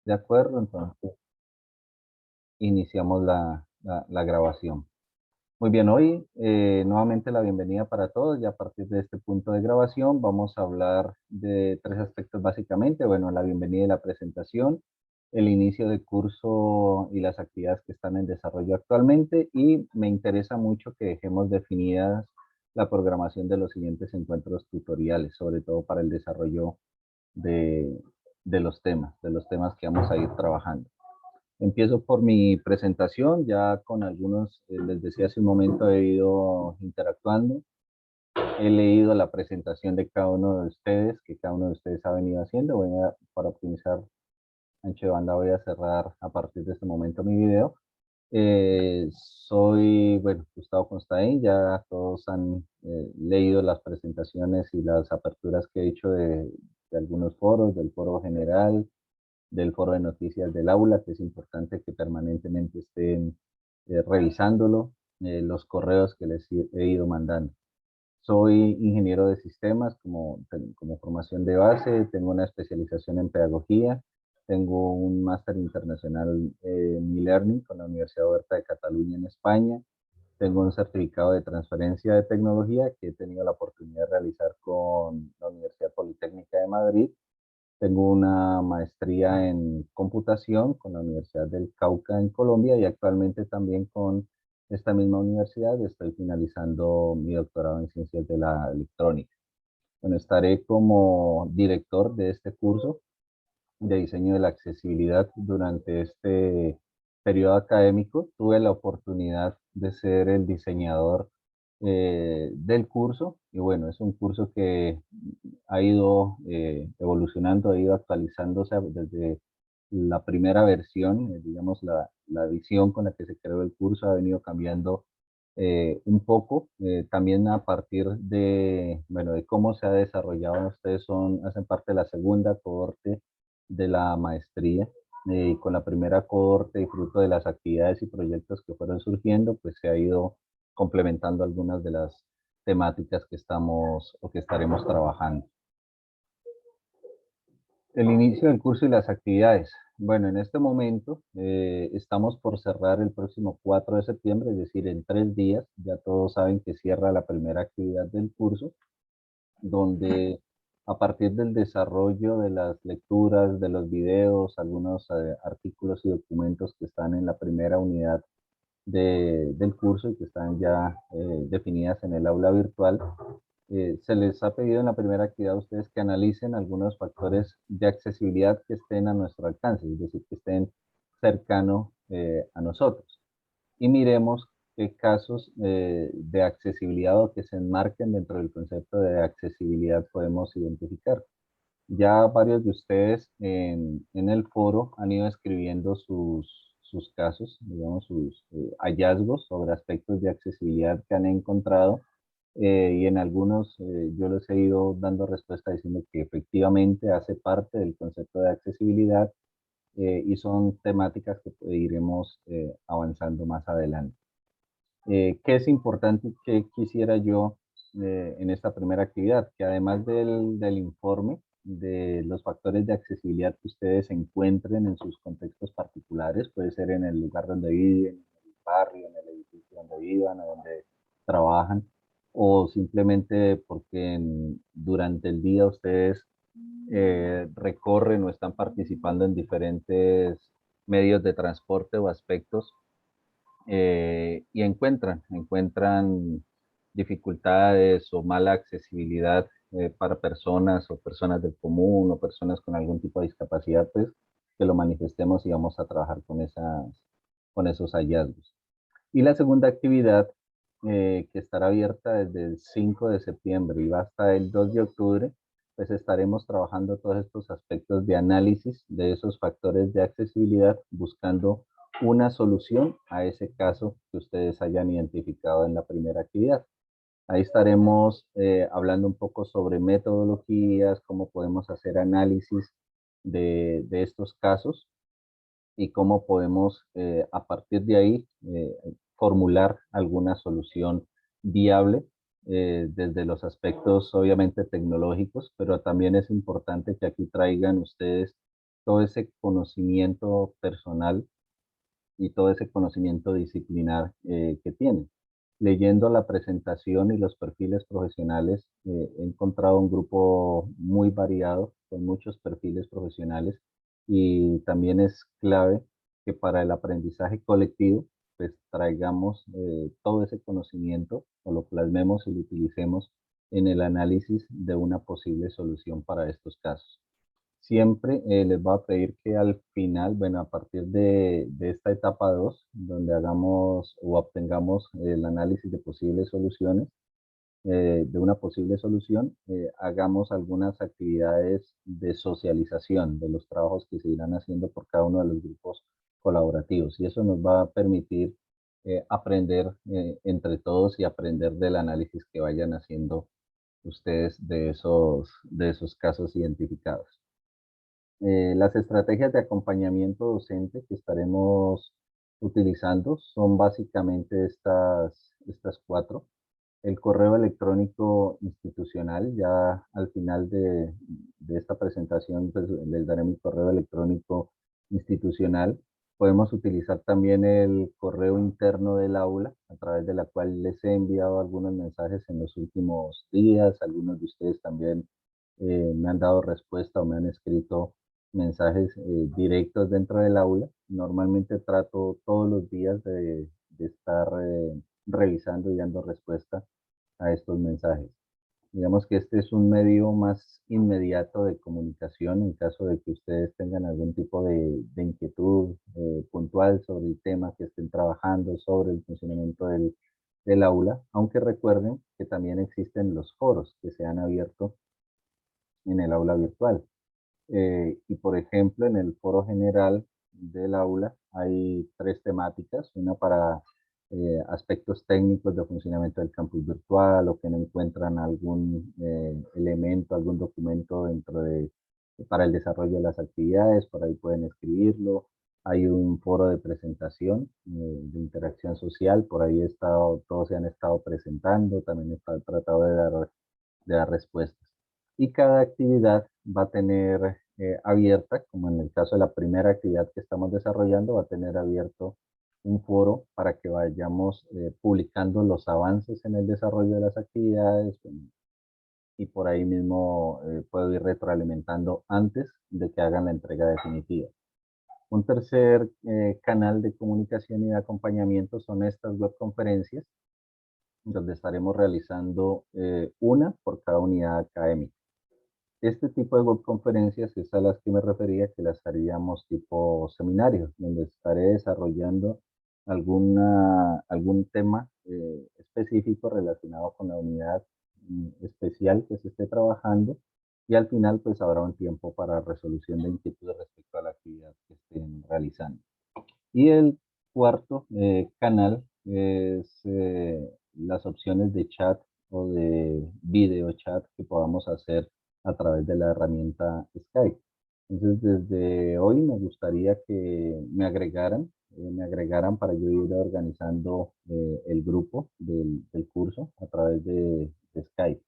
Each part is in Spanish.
De acuerdo, entonces iniciamos la grabación. Muy bien, hoy nuevamente la bienvenida para todos y a partir de este punto de grabación vamos a hablar de tres aspectos básicamente. Bueno, la bienvenida y la presentación, el inicio del curso y las actividades que están en desarrollo actualmente y me interesa mucho que dejemos definidas la programación de los siguientes encuentros tutoriales, sobre todo para el desarrollo de, de los temas que vamos a ir trabajando. Empiezo por mi presentación, ya con algunos, les decía hace un momento, he ido interactuando, he leído la presentación de cada uno de ustedes, que cada uno de ustedes ha venido haciendo. Para optimizar ancho de banda, voy a cerrar a partir de este momento mi video. Soy, bueno, Gustavo Constaín, ya todos han leído las presentaciones y las aperturas que he hecho de algunos foros, del foro general, del foro de noticias del aula, que es importante que permanentemente estén revisándolo, los correos que les he ido mandando. Soy ingeniero de sistemas como formación de base, tengo una especialización en pedagogía, tengo un máster internacional en e-learning con la Universidad Oberta de Cataluña en España, tengo un certificado de transferencia de tecnología que he tenido la oportunidad de realizar con la Universidad Politécnica de Madrid. Tengo una maestría en computación con la Universidad del Cauca en Colombia y actualmente también con esta misma universidad estoy finalizando mi doctorado en ciencias de la electrónica. Bueno, estaré como director de este curso de diseño de la accesibilidad durante este periodo académico. Tuve la oportunidad de ser el diseñador del curso y bueno, es un curso que ha ido evolucionando, ha ido actualizándose desde la primera versión, digamos la visión con la que se creó el curso ha venido cambiando un poco, también a partir de, bueno, de cómo se ha desarrollado. Ustedes hacen parte de la segunda cohorte de la maestría. Con la primera cohorte y fruto de las actividades y proyectos que fueron surgiendo, pues se ha ido complementando algunas de las temáticas que estamos o que estaremos trabajando. El inicio del curso y las actividades. Bueno, en este momento estamos por cerrar el próximo 4 de septiembre, es decir, en 3 días. Ya todos saben que cierra la primera actividad del curso, donde a partir del desarrollo de las lecturas, de los videos, algunos artículos y documentos que están en la primera unidad del curso y que están ya definidas en el aula virtual, se les ha pedido en la primera actividad a ustedes que analicen algunos factores de accesibilidad que estén a nuestro alcance, es decir, que estén cercano a nosotros. Y miremos qué casos de accesibilidad o que se enmarquen dentro del concepto de accesibilidad podemos identificar. Ya varios de ustedes en el foro han ido escribiendo sus casos, digamos, sus hallazgos sobre aspectos de accesibilidad que han encontrado y en algunos yo les he ido dando respuesta diciendo que efectivamente hace parte del concepto de accesibilidad y son temáticas que iremos avanzando más adelante. ¿Qué es importante que quisiera yo en esta primera actividad? Que además del informe de los factores de accesibilidad que ustedes encuentren en sus contextos particulares, puede ser en el lugar donde viven, en el barrio, en el edificio donde vivan o donde trabajan, o simplemente porque durante el día ustedes recorren o están participando en diferentes medios de transporte o aspectos y encuentran dificultades o mala accesibilidad para personas o personas del común o personas con algún tipo de discapacidad, pues que lo manifestemos y vamos a trabajar con esos hallazgos. Y la segunda actividad, que estará abierta desde el 5 de septiembre y va hasta el 2 de octubre, pues estaremos trabajando todos estos aspectos de análisis de esos factores de accesibilidad, buscando una solución a ese caso que ustedes hayan identificado en la primera actividad. Ahí estaremos hablando un poco sobre metodologías, cómo podemos hacer análisis de estos casos y cómo podemos a partir de ahí formular alguna solución viable desde los aspectos obviamente tecnológicos, pero también es importante que aquí traigan ustedes todo ese conocimiento personal y todo ese conocimiento disciplinar que tienen. Leyendo la presentación y los perfiles profesionales, he encontrado un grupo muy variado, con muchos perfiles profesionales, y también es clave que para el aprendizaje colectivo, pues traigamos todo ese conocimiento o lo plasmemos y lo utilicemos en el análisis de una posible solución para estos casos. Siempre les voy a pedir que al final, bueno, a partir de esta etapa 2, donde hagamos o obtengamos el análisis de posibles soluciones, de una posible solución, hagamos algunas actividades de socialización de los trabajos que se irán haciendo por cada uno de los grupos colaborativos. Y eso nos va a permitir aprender entre todos y aprender del análisis que vayan haciendo ustedes de esos casos identificados. Las estrategias de acompañamiento docente que estaremos utilizando son básicamente estas cuatro. El correo electrónico institucional, ya al final de esta presentación pues, les daré mi correo electrónico institucional. Podemos utilizar también el correo interno del aula, a través de la cual les he enviado algunos mensajes en los últimos días. Algunos de ustedes también me han dado respuesta o me han escrito mensajes directos dentro del aula. Normalmente trato todos los días de estar revisando y dando respuesta a estos mensajes. Digamos que este es un medio más inmediato de comunicación en caso de que ustedes tengan algún tipo de inquietud puntual sobre el tema que estén trabajando, sobre el funcionamiento del aula, aunque recuerden que también existen los foros que se han abierto en el aula virtual. Y por ejemplo, en el foro general del aula hay tres temáticas, una para aspectos técnicos de funcionamiento del campus virtual o que no encuentran algún elemento, algún documento para el desarrollo de las actividades, por ahí pueden escribirlo. Hay un foro de presentación, de interacción social, por ahí todos se han estado presentando, también he tratado de dar respuestas. Y cada actividad va a tener abierta, como en el caso de la primera actividad que estamos desarrollando, va a tener abierto un foro para que vayamos publicando los avances en el desarrollo de las actividades y por ahí mismo puedo ir retroalimentando antes de que hagan la entrega definitiva. Un tercer canal de comunicación y de acompañamiento son estas webconferencias, donde estaremos realizando una por cada unidad académica. Este tipo de webconferencias es a las que me refería, que las haríamos tipo seminario, donde estaré desarrollando algún tema específico relacionado con la unidad especial que se esté trabajando, y al final pues habrá un tiempo para resolución de inquietudes respecto a la actividad que estén realizando. Y el cuarto canal es las opciones de chat o de video chat que podamos hacer a través de la herramienta Skype. Entonces, desde hoy me gustaría que me agregaran para yo ir organizando el grupo del curso a través de Skype.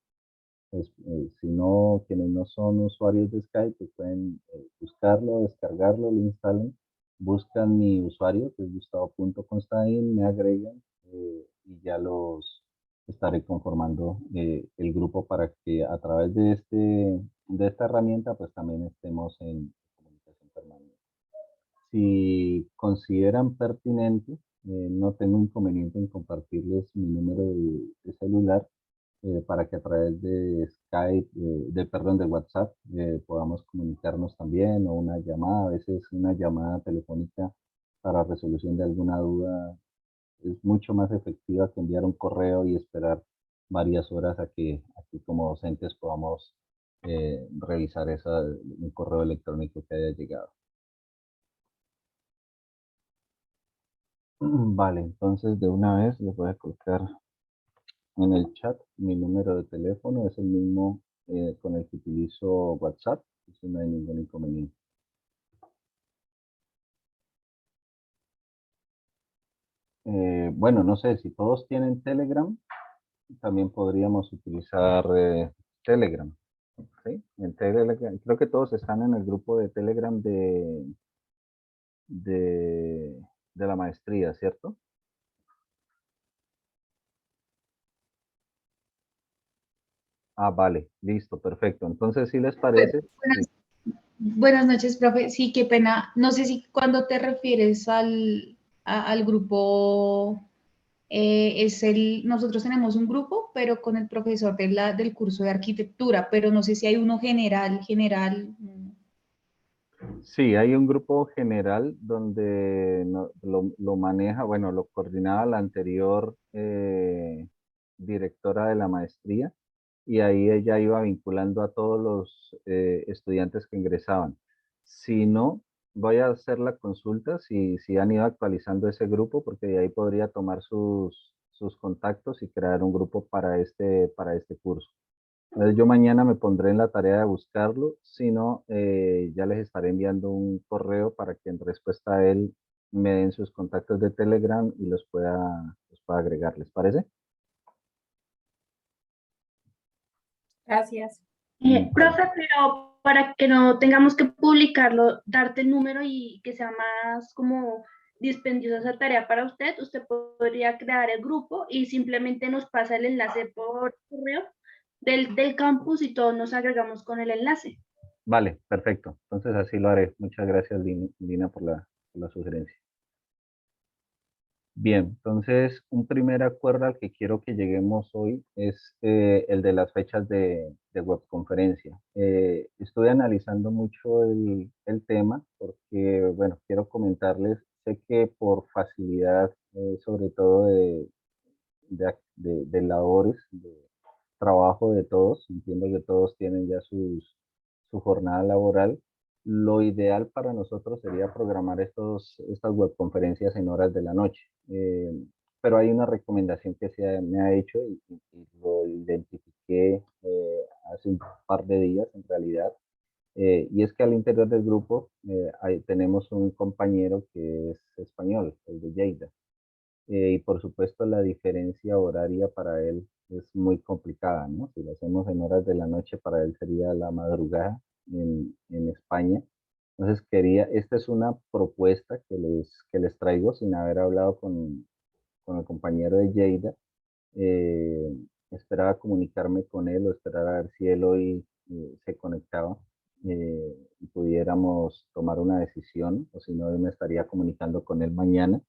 Pues, si no, quienes no son usuarios de Skype, pues pueden buscarlo, descargarlo, lo instalan, buscan mi usuario, que es gustavo.constain, me agregan y ya los estaré conformando el grupo para que a través de esta herramienta, pues también estemos en comunicación permanente. Si consideran pertinente, no tengo inconveniente en compartirles mi número de celular para que a través de Skype, perdón, de WhatsApp, podamos comunicarnos también o una llamada. A veces una llamada telefónica para resolución de alguna duda es mucho más efectiva que enviar un correo y esperar varias horas a que aquí como docentes podamos revisar un correo electrónico que haya llegado. Vale, entonces de una vez les voy a colocar en el chat mi número de teléfono, es el mismo con el que utilizo WhatsApp, eso no hay ningún inconveniente. Bueno, no sé, si todos tienen Telegram, también podríamos utilizar Telegram. ¿sí? En Telegram, creo que todos están en el grupo de Telegram de, de la maestría, ¿cierto? Ah, vale, listo, perfecto. Entonces, si les parece, Buenas, buenas noches, profe. Sí, qué pena. No sé si cuando te refieres al grupo, nosotros tenemos un grupo, pero con el profesor del curso de arquitectura, pero no sé si hay uno general. sí, hay un grupo general donde lo maneja, bueno, lo coordinaba la anterior directora de la maestría y ahí ella iba vinculando a todos los estudiantes que ingresaban. Si no, voy a hacer la consulta si han ido actualizando ese grupo porque de ahí podría tomar sus contactos y crear un grupo para este curso. Entonces yo mañana me pondré en la tarea de buscarlo, si no, ya les estaré enviando un correo para que en respuesta a él me den sus contactos de Telegram y los pueda agregar, ¿les parece? Gracias. Vale. Profe, pero para que no tengamos que publicarlo, darte el número y que sea más como dispendiosa esa tarea para usted, usted podría crear el grupo y simplemente nos pasa el enlace por correo del campus y todos nos agregamos con el enlace. Vale, perfecto. Entonces así lo haré. Muchas gracias, Lina, por la sugerencia. Bien, entonces un primer acuerdo al que quiero que lleguemos hoy es el de las fechas de webconferencia. Estoy analizando mucho el tema porque, bueno, quiero comentarles, sé que por facilidad, sobre todo de labores, de trabajo de todos, entiendo que todos tienen ya su jornada laboral. Lo ideal para nosotros sería programar estas webconferencias en horas de la noche. Pero hay una recomendación que me ha hecho y lo identifiqué hace un par de días en realidad. Y es que al interior del grupo tenemos un compañero que es español, el de Lleida. Y por supuesto la diferencia horaria para él es muy complicada, ¿no? Si lo hacemos en horas de la noche, para él sería la madrugada en España. Entonces esta es una propuesta que les traigo sin haber hablado con el compañero de Lleida. Eh, Esperaba comunicarme con él o esperar a ver si él hoy se conectaba y pudiéramos tomar una decisión, o si no, yo me estaría comunicando con él mañana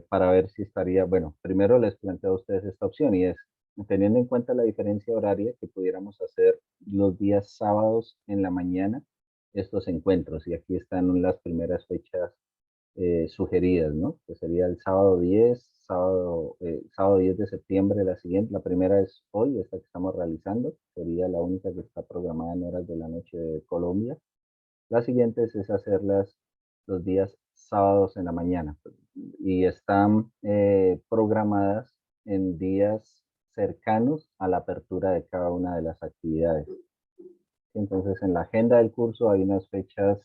para ver si estaría, bueno, primero les planteo a ustedes esta opción y es, teniendo en cuenta la diferencia horaria, que pudiéramos hacer los días sábados en la mañana estos encuentros. Y aquí están las primeras fechas sugeridas, ¿no? Que sería el sábado 10, sábado 10 de septiembre, la siguiente, la primera es hoy, esta que estamos realizando, sería la única que está programada en horas de la noche de Colombia. La siguiente es hacerlas los días sábados en la mañana y están programadas en días cercanos a la apertura de cada una de las actividades. Entonces, en la agenda del curso hay unas fechas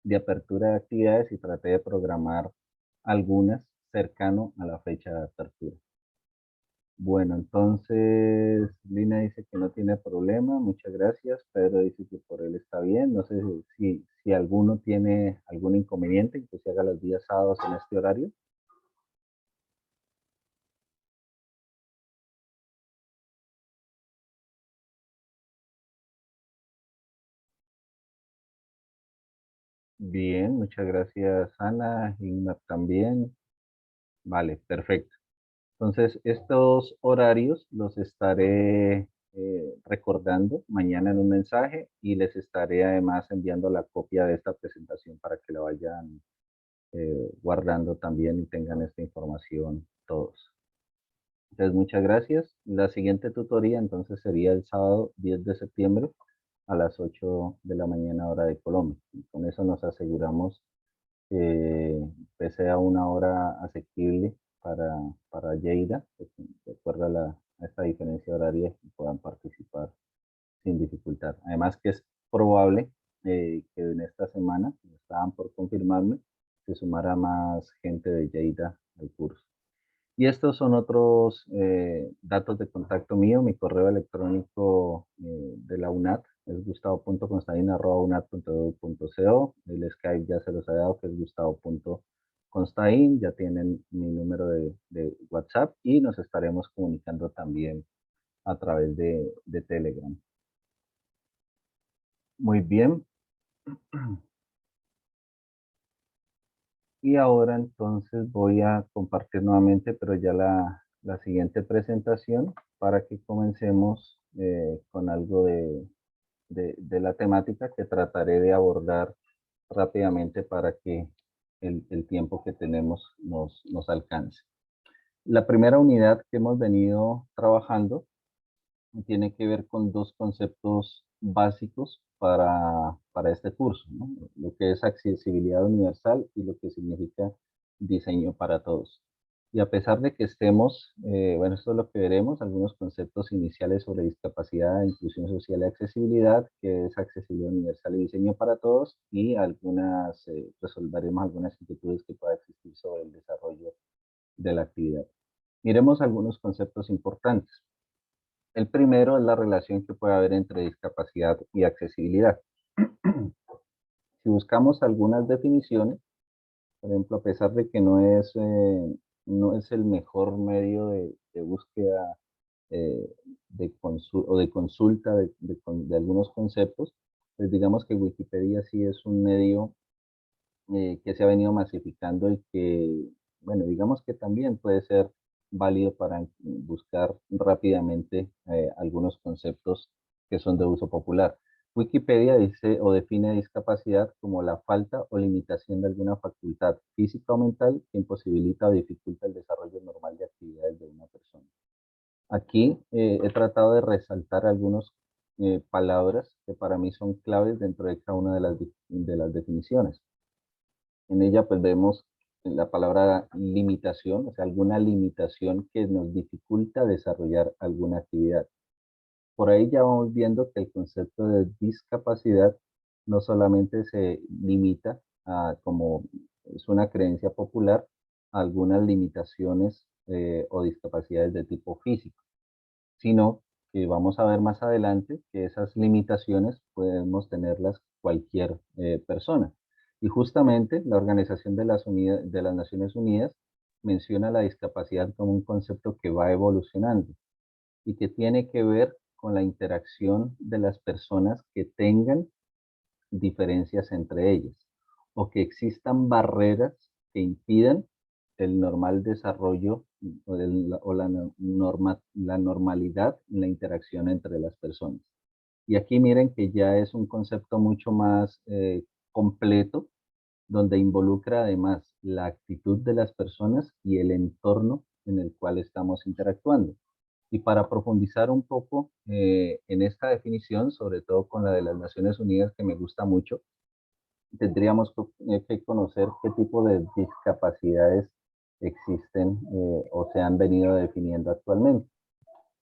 de apertura de actividades y traté de programar algunas cercano a la fecha de apertura. Bueno, entonces Lina dice que no tiene problema, muchas gracias. Pedro dice que por él está bien. No sé si alguno tiene algún inconveniente que se haga los días sábados en este horario. Bien, muchas gracias Ana, Ignar también. Vale, perfecto. Entonces, estos horarios los estaré recordando mañana en un mensaje y les estaré además enviando la copia de esta presentación para que la vayan guardando también y tengan esta información todos. Entonces, muchas gracias. La siguiente tutoría entonces sería el sábado 10 de septiembre a las 8 de la mañana hora de Colombia. Y con eso nos aseguramos que sea una hora asequible para Lleida, de acuerdo a esta diferencia horaria y puedan participar sin dificultad. Además que es probable que en esta semana, estaban por confirmarme, se sumara más gente de Lleida al curso. Y estos son otros datos de contacto mío, mi correo electrónico de la UNAT es gustavo.constain@unat.edu.co. El Skype ya se los ha dado, que es gustavo.constain. Ya tienen mi número de WhatsApp y nos estaremos comunicando también a través de Telegram. Muy bien. Y ahora entonces voy a compartir nuevamente, pero ya la siguiente presentación para que comencemos con algo de la temática que trataré de abordar rápidamente para que el tiempo que tenemos nos alcance. La primera unidad que hemos venido trabajando tiene que ver con dos conceptos básicos para este curso, ¿no? Lo que es accesibilidad universal y lo que significa diseño para todos. Y a pesar de que estemos, bueno, esto es lo que veremos, algunos conceptos iniciales sobre discapacidad, inclusión social y accesibilidad, que es accesibilidad universal y diseño para todos, y resolveremos algunas inquietudes que pueda existir sobre el desarrollo de la actividad. Miremos algunos conceptos importantes. El primero es la relación que puede haber entre discapacidad y accesibilidad. Si buscamos algunas definiciones, por ejemplo, a pesar de que no es el mejor medio de búsqueda o de consulta de algunos conceptos, pues digamos que Wikipedia sí es un medio que se ha venido masificando y que, bueno, digamos que también puede ser válido para buscar rápidamente algunos conceptos que son de uso popular. Wikipedia dice o define discapacidad como la falta o limitación de alguna facultad física o mental que imposibilita o dificulta el desarrollo normal de actividades de una persona. Aquí he tratado de resaltar algunas palabras que para mí son claves dentro de cada una de las definiciones. En ella pues vemos la palabra limitación, o sea, alguna limitación que nos dificulta desarrollar alguna actividad. Por ahí ya vamos viendo que el concepto de discapacidad no solamente se limita a, como es una creencia popular, a algunas limitaciones o discapacidades de tipo físico, sino que vamos a ver más adelante que esas limitaciones podemos tenerlas cualquier persona. Y justamente la Organización de las Naciones Unidas menciona la discapacidad como un concepto que va evolucionando y que tiene que ver con la interacción de las personas que tengan diferencias entre ellas o que existan barreras que impidan el normal desarrollo o la normalidad en la interacción entre las personas. Y aquí miren que ya es un concepto mucho más completo, donde involucra además la actitud de las personas y el entorno en el cual estamos interactuando. Y para profundizar un poco en esta definición, sobre todo con la de las Naciones Unidas, que me gusta mucho, tendríamos que conocer qué tipo de discapacidades existen o se han venido definiendo actualmente.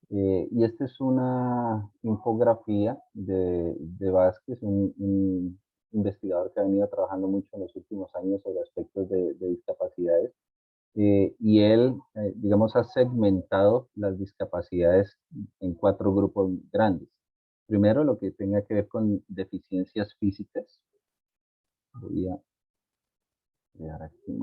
Y esta es una infografía de Vázquez, un investigador que ha venido trabajando mucho en los últimos años sobre aspectos de discapacidades. Y él, digamos, ha segmentado las discapacidades en 4 grupos grandes. Primero, lo que tenga que ver con deficiencias físicas. Voy a dejar aquí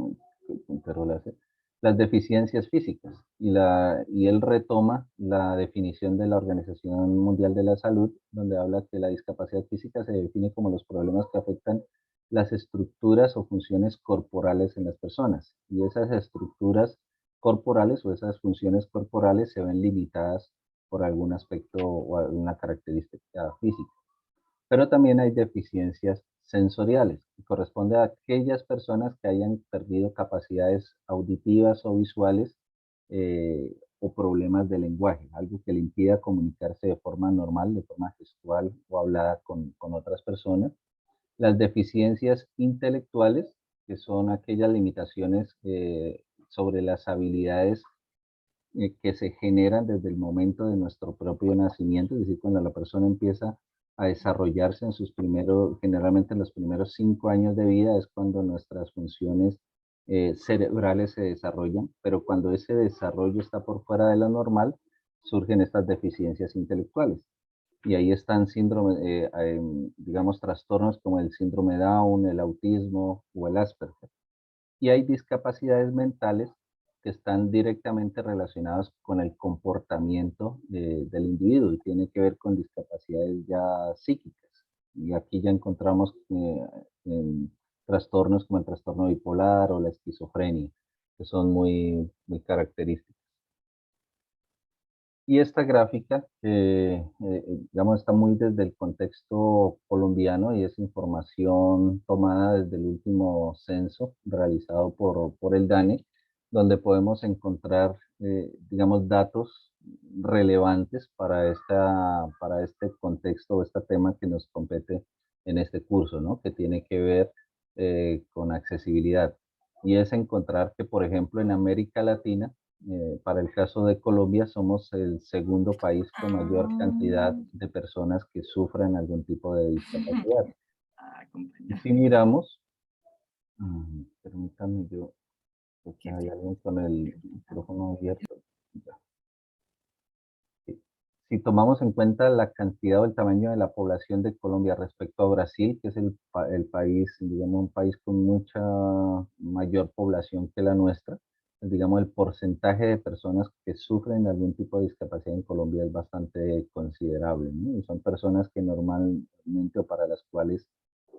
el puntero láser. Las deficiencias físicas. Y él retoma la definición de la Organización Mundial de la Salud, donde habla que la discapacidad física se define como los problemas que afectan las estructuras o funciones corporales en las personas. Y esas estructuras corporales o esas funciones corporales se ven limitadas por algún aspecto o alguna característica física. Pero también hay deficiencias sensoriales, que corresponde a aquellas personas que hayan perdido capacidades auditivas o visuales o problemas de lenguaje, algo que le impida comunicarse de forma normal, de forma gestual o hablada con otras personas. Las deficiencias intelectuales, que son aquellas limitaciones sobre las habilidades que se generan desde el momento de nuestro propio nacimiento, es decir, cuando la persona empieza a desarrollarse en generalmente en los primeros 5 años de vida es cuando nuestras funciones cerebrales se desarrollan, pero cuando ese desarrollo está por fuera de lo normal, surgen estas deficiencias intelectuales. y ahí están digamos, trastornos como el síndrome Down, el autismo o el Asperger. Y hay discapacidades mentales que están directamente relacionadas con el comportamiento del individuo y tiene que ver con discapacidades ya psíquicas. Y aquí ya encontramos trastornos como el trastorno bipolar o la esquizofrenia, que son muy característicos. Y esta gráfica, digamos, está muy desde el contexto colombiano y es información tomada desde el último censo realizado por el DANE, donde podemos encontrar, digamos, datos relevantes para este contexto o este tema que nos compete en este curso, ¿no? Que tiene que ver con accesibilidad. Y es encontrar que, por ejemplo, en América Latina, para el caso de Colombia, somos el segundo país con mayor cantidad de personas que sufren algún tipo de discapacidad. Y Comprendo. si miramos, permítanme yo, porque hay Cierto. alguien con el micrófono abierto. Ya. Sí. Si tomamos en cuenta la cantidad o el tamaño de la población de Colombia respecto a Brasil, que es el país, digamos, un país con mucha mayor población que la nuestra, pues, digamos, el porcentaje de personas que sufren algún tipo de discapacidad en Colombia es bastante considerable, ¿no? Y son personas que normalmente o para las cuales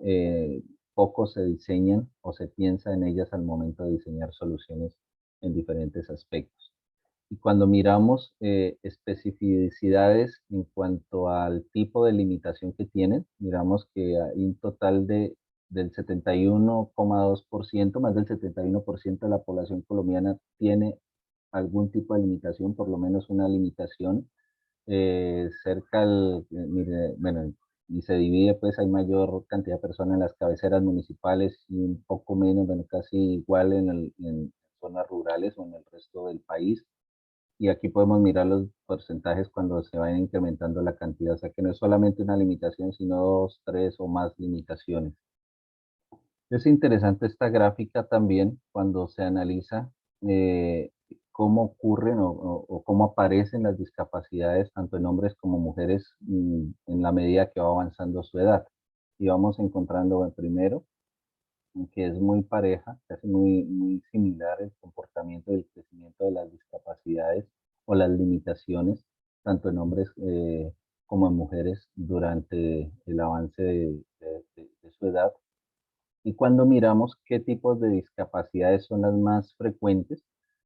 eh, poco se diseñan o se piensa en ellas al momento de diseñar soluciones en diferentes aspectos. Y cuando miramos especificidades en cuanto al tipo de limitación que tienen, miramos que hay un total del 71,2%, más del 71% de la población colombiana tiene algún tipo de limitación, por lo menos una limitación. Bueno, y se divide, pues hay mayor cantidad de personas en las cabeceras municipales y un poco menos, bueno, casi igual en zonas rurales o en el resto del país. Y aquí podemos mirar los porcentajes cuando se va incrementando la cantidad, o sea que no es solamente una limitación, sino dos, tres o más limitaciones. Es interesante esta gráfica también cuando se analiza cómo ocurren o cómo aparecen las discapacidades tanto en hombres como mujeres en la medida que va avanzando su edad. Y vamos encontrando primero que es muy pareja, casi muy similar el comportamiento y el crecimiento de las discapacidades o las limitaciones, tanto en hombres como en mujeres durante el avance de su edad. Y cuando miramos qué tipos de discapacidades son las más frecuentes,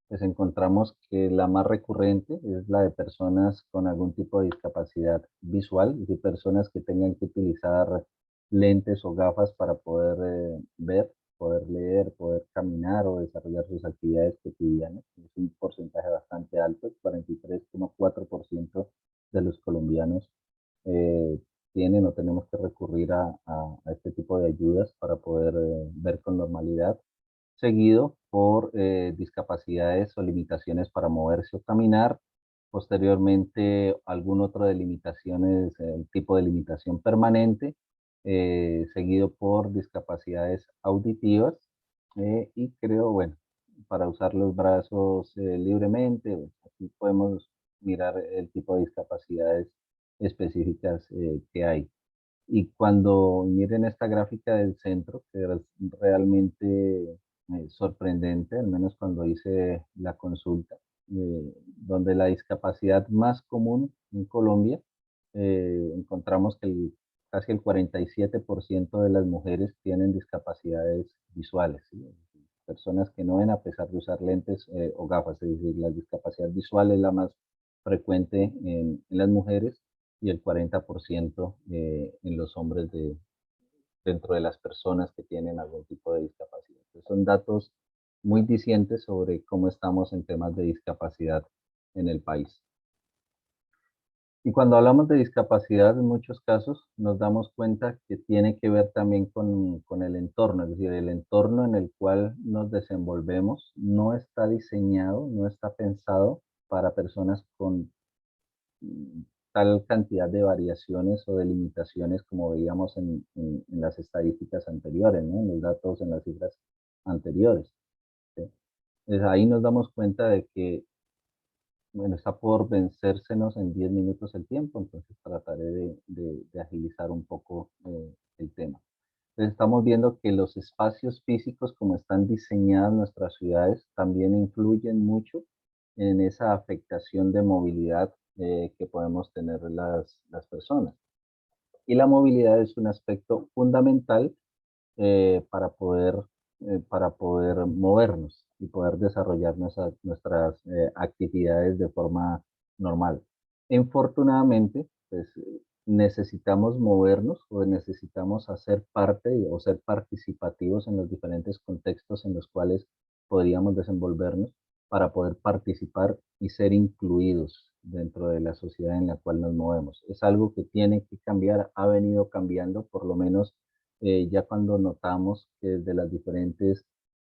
pues encontramos que la más recurrente es la de personas con algún tipo de discapacidad visual, es decir, personas que tengan que utilizar lentes o gafas para poder ver, poder leer, poder caminar o desarrollar sus actividades cotidianas. Es un porcentaje bastante alto, el 43,4% de los colombianos eh, tienen o tenemos que recurrir a este tipo de ayudas para poder ver con normalidad, seguido por discapacidades o limitaciones para moverse o caminar, posteriormente algún otro de limitaciones, el tipo de limitación permanente, seguido por discapacidades auditivas y creo, bueno, para usar los brazos libremente, bueno, aquí podemos mirar el tipo de discapacidades específicas que hay. Y cuando miren esta gráfica del centro, que es realmente sorprendente, al menos cuando hice la consulta, donde la discapacidad más común en Colombia, encontramos que casi el 47% de las mujeres tienen discapacidades visuales, ¿sí? Personas que no ven a pesar de usar lentes o gafas, es decir, la discapacidad visual es la más frecuente en las mujeres y el 40% en los hombres dentro de las personas que tienen algún tipo de discapacidad. Entonces, son datos muy dicientes sobre cómo estamos en temas de discapacidad en el país. Y cuando hablamos de discapacidad, en muchos casos nos damos cuenta que tiene que ver también con el entorno, es decir, el entorno en el cual nos desenvolvemos no está diseñado, no está pensado para personas con tal cantidad de variaciones o de limitaciones como veíamos en las estadísticas anteriores, ¿no? En los datos, en las cifras anteriores. ¿Sí? Entonces ahí nos damos cuenta de que bueno, está por vencérsenos en 10 minutos el tiempo, entonces trataré de agilizar un poco el tema. Entonces estamos viendo que los espacios físicos, como están diseñadas nuestras ciudades, también influyen mucho en esa afectación de movilidad que podemos tener las personas. Y la movilidad es un aspecto fundamental para poder movernos y poder desarrollar nuestras actividades de forma normal. Infortunadamente, pues necesitamos movernos o necesitamos hacer parte o ser participativos en los diferentes contextos en los cuales podríamos desenvolvernos para poder participar y ser incluidos dentro de la sociedad en la cual nos movemos. Es algo que tiene que cambiar, ha venido cambiando, por lo menos ya cuando notamos que desde las diferentes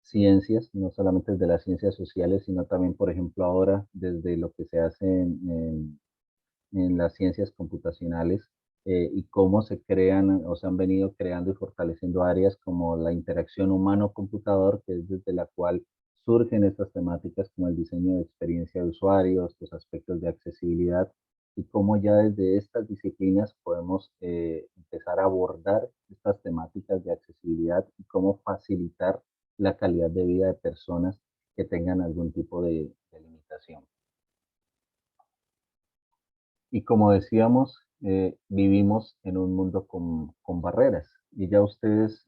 ciencias, no solamente desde las ciencias sociales, sino también, por ejemplo, ahora desde lo que se hace en las ciencias computacionales y cómo se crean o se han venido creando y fortaleciendo áreas como la interacción humano-computador, que es desde la cual surgen estas temáticas como el diseño de experiencia de usuarios, los aspectos de accesibilidad y cómo ya desde estas disciplinas podemos empezar a abordar estas temáticas de accesibilidad y cómo facilitar la calidad de vida de personas que tengan algún tipo de limitación. Y como decíamos, vivimos en un mundo con barreras. Y ya ustedes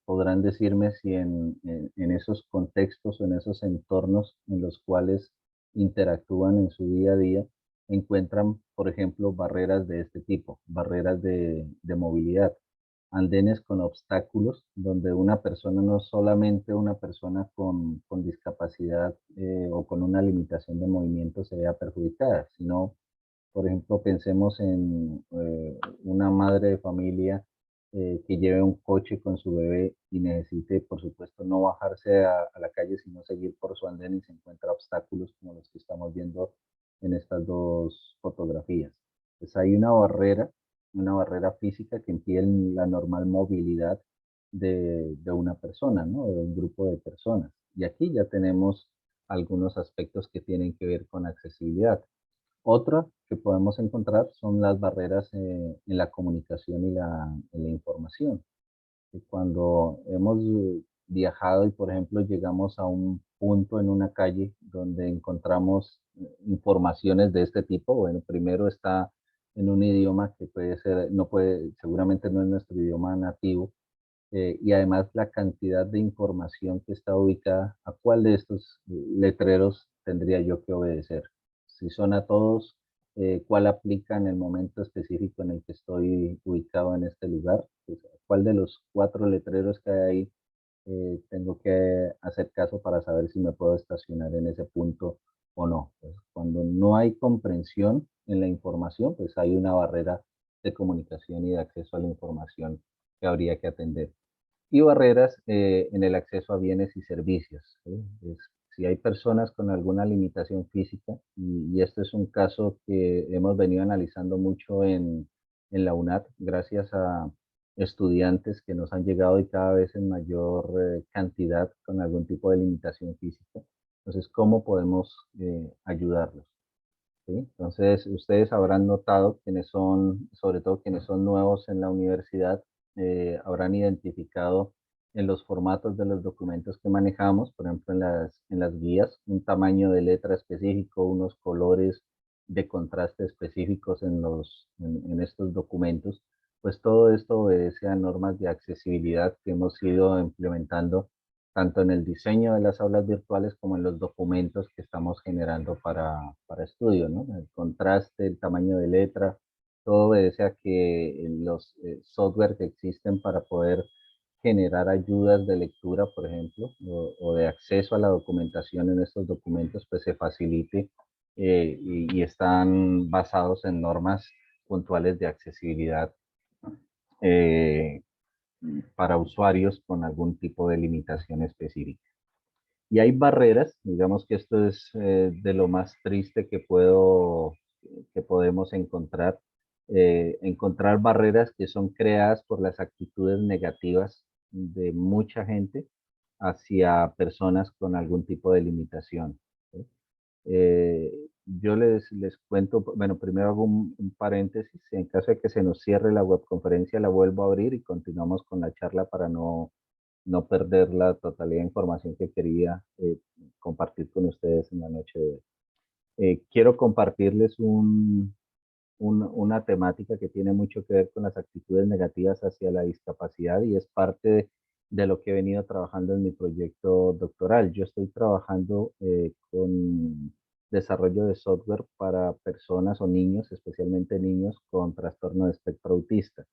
podrán decirme si en esos contextos o en esos entornos en los cuales interactúan en su día a día, encuentran, por ejemplo, barreras de este tipo, barreras de movilidad, andenes con obstáculos, donde una persona, no solamente una persona con discapacidad o con una limitación de movimiento se vea perjudicada, sino por ejemplo, pensemos en una madre de familia que lleve un coche con su bebé y necesite, por supuesto, no bajarse a la calle, sino seguir por su andén y se encuentra obstáculos como los que estamos viendo en estas dos fotografías. Pues hay una barrera física que impide la normal movilidad de una persona, ¿no? De un grupo de personas. Y aquí ya tenemos algunos aspectos que tienen que ver con accesibilidad. Otra que podemos encontrar son las barreras en la comunicación y en la información. Y cuando hemos viajado y, por ejemplo, llegamos a un punto en una calle donde encontramos informaciones de este tipo, bueno, primero está en un idioma que puede ser, no puede, seguramente no es nuestro idioma nativo, y además la cantidad de información que está ubicada, ¿a cuál de estos letreros tendría yo que obedecer? Si son a todos, ¿cuál aplica en el momento específico en el que estoy ubicado en este lugar? Pues, ¿cuál de los 4 letreros que hay ahí tengo que hacer caso para saber si me puedo estacionar en ese punto o no? Pues, cuando no hay comprensión en la información, pues hay una barrera de comunicación y de acceso a la información que habría que atender y barreras en el acceso a bienes y servicios. ¿Sí? Si hay personas con alguna limitación física, y este es un caso que hemos venido analizando mucho en la UNAT, gracias a estudiantes que nos han llegado y cada vez en mayor cantidad con algún tipo de limitación física. Entonces, ¿cómo podemos ayudarlos? ¿Sí? Entonces, ustedes habrán notado quienes son, sobre todo quienes son nuevos en la universidad, habrán identificado en los formatos de los documentos que manejamos, por ejemplo, en las guías, un tamaño de letra específico, unos colores de contraste específicos en estos documentos, pues todo esto obedece a normas de accesibilidad que hemos ido implementando tanto en el diseño de las aulas virtuales como en los documentos que estamos generando para estudio, ¿no? El contraste, el tamaño de letra, todo obedece a que los software que existen para poder generar ayudas de lectura, por ejemplo, o de acceso a la documentación en estos documentos, pues se facilite y están basados en normas puntuales de accesibilidad eh, para usuarios con algún tipo de limitación específica. Y hay barreras, digamos que esto es de lo más triste que podemos encontrar, encontrar barreras que son creadas por las actitudes negativas de mucha gente hacia personas con algún tipo de limitación. ¿Sí? yo les cuento, bueno, primero hago un paréntesis. En caso de que se nos cierre la webconferencia, la vuelvo a abrir y continuamos con la charla para no perder la totalidad de información que quería compartir con ustedes en la noche de hoy. Quiero compartirles una temática que tiene mucho que ver con las actitudes negativas hacia la discapacidad y es parte de lo que he venido trabajando en mi proyecto doctoral. Yo estoy trabajando con desarrollo de software para personas o niños, especialmente niños con trastorno de espectro autista.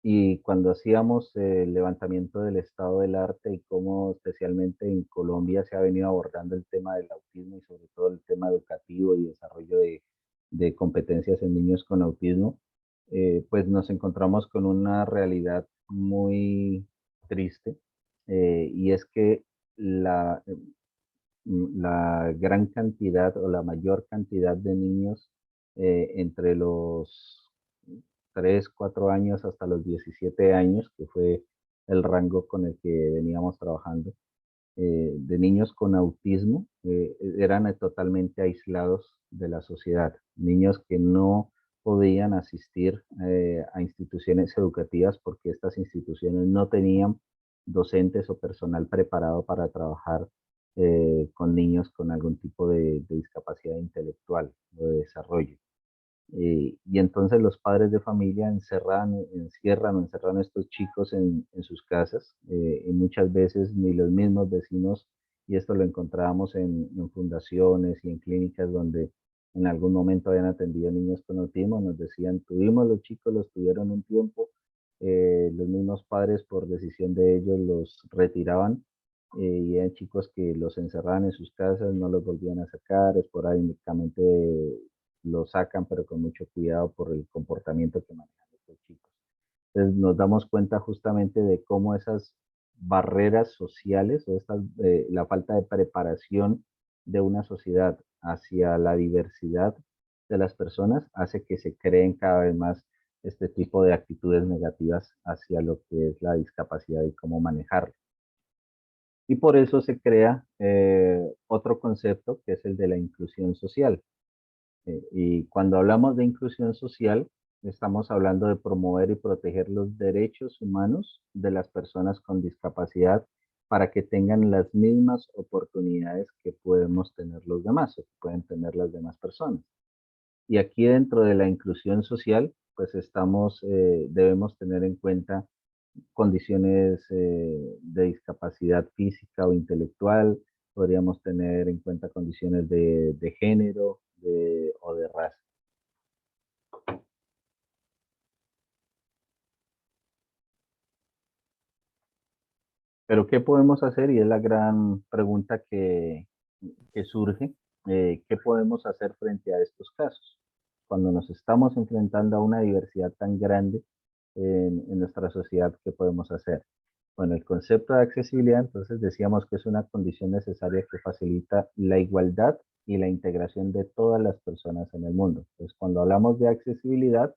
Y cuando hacíamos el levantamiento del estado del arte y cómo especialmente en Colombia se ha venido abordando el tema del autismo y sobre todo el tema educativo y desarrollo de competencias en niños con autismo, pues nos encontramos con una realidad muy triste, y es que la, la gran cantidad o la mayor cantidad de niños entre los 3 4 años hasta los 17 años, que fue el rango con el que veníamos trabajando, de niños con autismo, eran totalmente aislados de la sociedad, niños que no podían asistir a instituciones educativas porque estas instituciones no tenían docentes o personal preparado para trabajar con niños con algún tipo de discapacidad intelectual o de desarrollo. Y entonces los padres de familia encierran o encerran a estos chicos en sus casas, y muchas veces ni los mismos vecinos, y esto lo encontrábamos en fundaciones y en clínicas donde en algún momento habían atendido niños con autismo, nos decían, tuvimos los chicos, los tuvieron un tiempo, los mismos padres por decisión de ellos los retiraban, y eran chicos que los encerraban en sus casas, no los volvían a sacar, esporádicamente lo sacan, pero con mucho cuidado por el comportamiento que manejan estos chicos. Entonces nos damos cuenta justamente de cómo esas barreras sociales o la falta de preparación de una sociedad hacia la diversidad de las personas hace que se creen cada vez más este tipo de actitudes negativas hacia lo que es la discapacidad y cómo manejarla. Y por eso se crea otro concepto que es el de la inclusión social. Y cuando hablamos de inclusión social, estamos hablando de promover y proteger los derechos humanos de las personas con discapacidad para que tengan las mismas oportunidades que podemos tener los demás o que pueden tener las demás personas. Y aquí dentro de la inclusión social, pues debemos tener en cuenta condiciones de discapacidad física o intelectual, podríamos tener en cuenta condiciones de género o de raza. Pero ¿qué podemos hacer? Y es la gran pregunta que surge. ¿Qué podemos hacer frente a estos casos? Cuando nos estamos enfrentando a una diversidad tan grande en nuestra sociedad, ¿qué podemos hacer? Bueno, el concepto de accesibilidad, entonces decíamos que es una condición necesaria que facilita la igualdad y la integración de todas las personas en el mundo. Entonces, cuando hablamos de accesibilidad,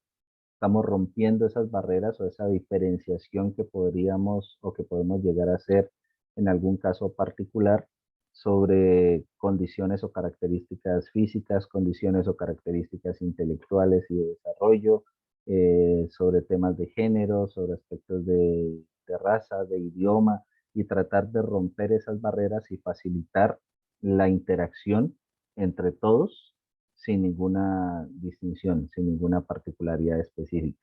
estamos rompiendo esas barreras o esa diferenciación que podríamos o que podemos llegar a hacer en algún caso particular sobre condiciones o características físicas, condiciones o características intelectuales y de desarrollo, sobre temas de género, sobre aspectos de raza, de idioma, y tratar de romper esas barreras y facilitar la interacción entre todos sin ninguna distinción, sin ninguna particularidad específica.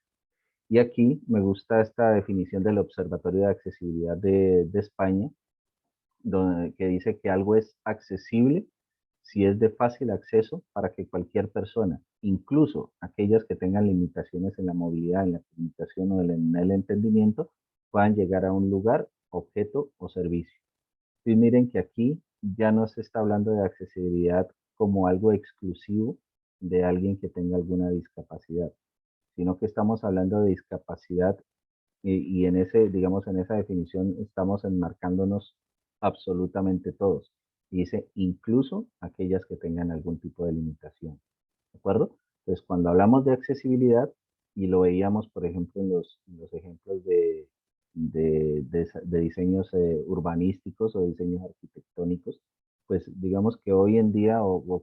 Y aquí me gusta esta definición del Observatorio de Accesibilidad de España, que dice que algo es accesible si es de fácil acceso para que cualquier persona, incluso aquellas que tengan limitaciones en la movilidad, en la comunicación o en el entendimiento, puedan llegar a un lugar, objeto o servicio. Y miren que aquí ya no se está hablando de accesibilidad como algo exclusivo de alguien que tenga alguna discapacidad, sino que estamos hablando de discapacidad y en digamos, en esa definición estamos enmarcándonos absolutamente todos. Y dice incluso aquellas que tengan algún tipo de limitación. ¿De acuerdo? Entonces, cuando hablamos de accesibilidad, y lo veíamos, por ejemplo, en los ejemplos de diseños urbanísticos o diseños arquitectónicos, pues digamos que hoy en día o